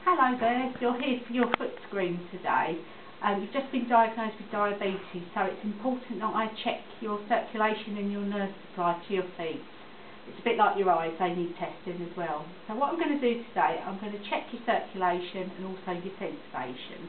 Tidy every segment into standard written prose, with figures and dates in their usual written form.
Hello there, you're here for your foot screen today. You've just been diagnosed with diabetes, so it's important that I check your circulation and your nerve supply to your feet. It's a bit like your eyes, they need testing as well. So what I'm going to do today, I'm going to check your circulation and also your sensation.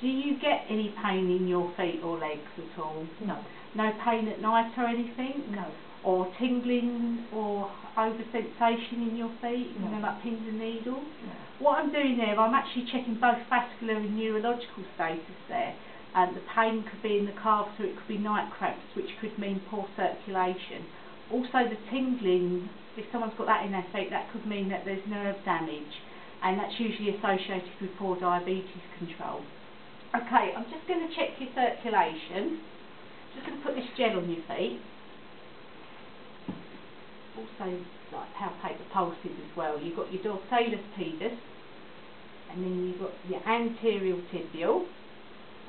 Do you get any pain in your feet or legs at all? No. No pain at night or anything? No. Or tingling or over sensation in your feet, No. you know, like pins and needles? No. What I'm doing there, I'm actually checking both vascular and neurological status there. The pain could be in the calves, or it could be night cramps, which could mean poor circulation. Also the tingling, if someone's got that in their feet, that could mean that there's nerve damage, and that's usually associated with poor diabetes control. Okay, I'm just going to check your circulation. Just going to put this gel on your feet. Also, like, palpate the pulses as well. You've got your dorsalis pedis, and then you've got your anterior tibial,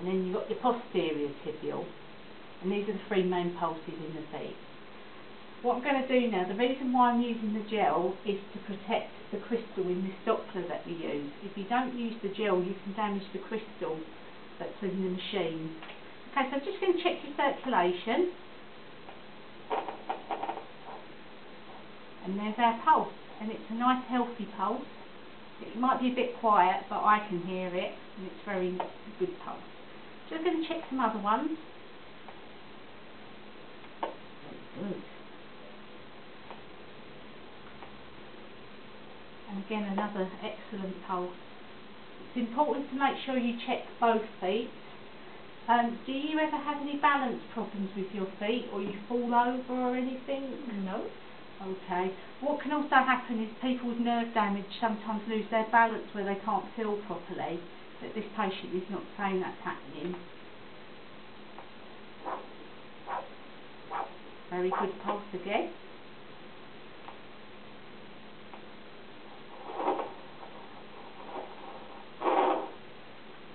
and then you've got your posterior tibial, and these are the three main pulses in the feet. What I'm going to do now, the reason why I'm using the gel is to protect the crystal in this Doppler that we use. If you don't use the gel, you can damage the crystal that's in the machine. Okay, so I'm just going to check your circulation. And there's our pulse, and it's a nice healthy pulse. It might be a bit quiet, but I can hear it, and it's very good pulse. Just going to check some other ones. Very good. And again, another excellent pulse. It's important to make sure you check both feet. Do you ever have any balance problems with your feet, or you fall over or anything? No. Okay. What can also happen is people with nerve damage sometimes lose their balance where they can't feel properly, but this patient is not saying that's happening. Very good pulse again.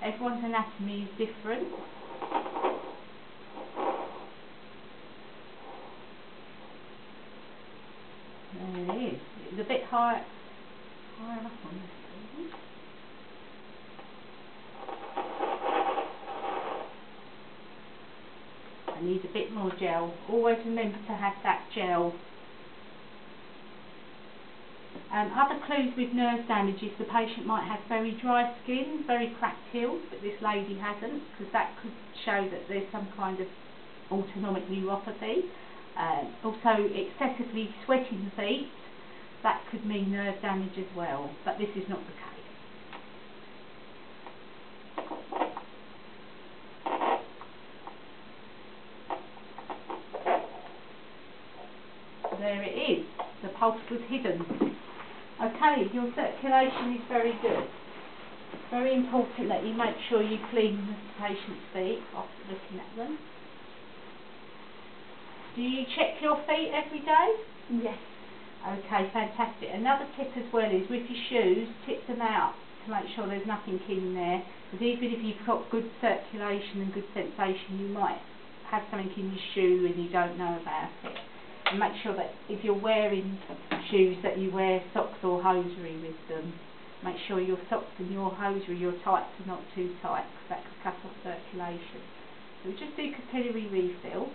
Everyone's anatomy is different. There it is. It's a bit higher up on this. I need a bit more gel. Always remember to have that gel. Other clues with nerve damage is the patient might have very dry skin, very cracked heels, but this lady hasn't, because that could show that there's some kind of autonomic neuropathy. Also, excessively sweating feet, that could mean nerve damage as well, but this is not the case. There it is, the pulse was hidden. Okay, your circulation is very good. It's very important that you make sure you clean the patient's feet after looking at them. Do you check your feet every day? Yes. Okay, fantastic. Another tip as well is with your shoes, tip them out to make sure there's nothing in there. Because even if you've got good circulation and good sensation, you might have something in your shoe and you don't know about it. And make sure that if you're wearing shoes that you wear socks or hosiery with them. Make sure your socks and your hosiery, your tights are not too tight, because that could cut off circulation. So we just do capillary refill.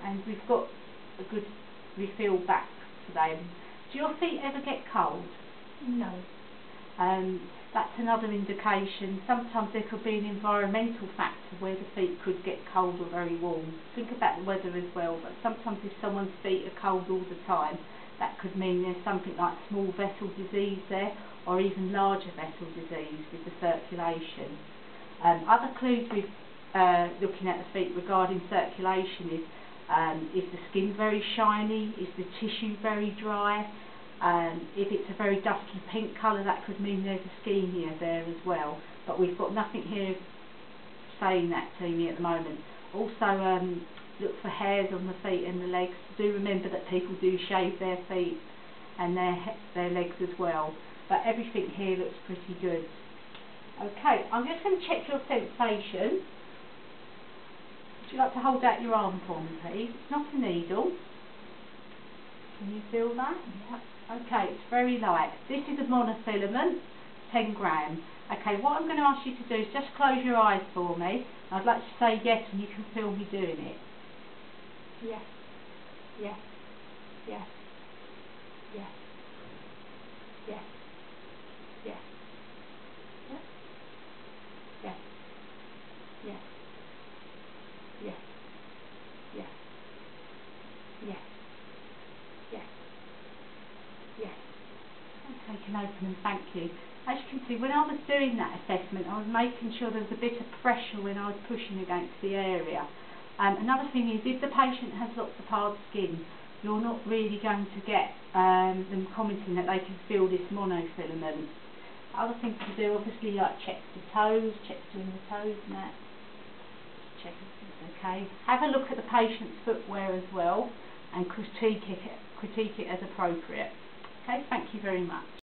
And we've got a good refill back today. Do your feet ever get cold? No. That's another indication. Sometimes there could be an environmental factor where the feet could get cold or very warm. Think about the weather as well, but sometimes if someone's feet are cold all the time, that could mean there's something like small vessel disease there, or even larger vessel disease with the circulation. Other clues with looking at the feet regarding circulation is the skin very shiny, is the tissue very dry. If it's a very dusky pink colour, that could mean there's ischemia there as well. But we've got nothing here saying that to me at the moment. Also, look for hairs on the feet and the legs. Do remember that people do shave their feet and their legs as well. But everything here looks pretty good. Okay, I'm just going to check your sensation. Would you like to hold out your arm for me, please? It's not a needle. Can you feel that? Yeah. Okay, it's very light. This is a monofilament, 10 grams. Okay, what I'm going to ask you to do is just close your eyes for me. I'd like to say yes, and you can feel me doing it. Yes. Yes. Yes. Yes. Yes. Yes. Yes. Yes. Yes. Yes. Yes. Yes. Yes. Okay, can open them, thank you. As you can see, when I was doing that assessment, I was making sure there was a bit of pressure when I was pushing against the area. Another thing is, if the patient has lots of hard skin, you're not really going to get them commenting that they can feel this monofilament. Other things to do, obviously, like check the toes, check between the toes and that. Check everything's okay. Have a look at the patient's footwear as well, and critique it as appropriate. Okay, thank you very much.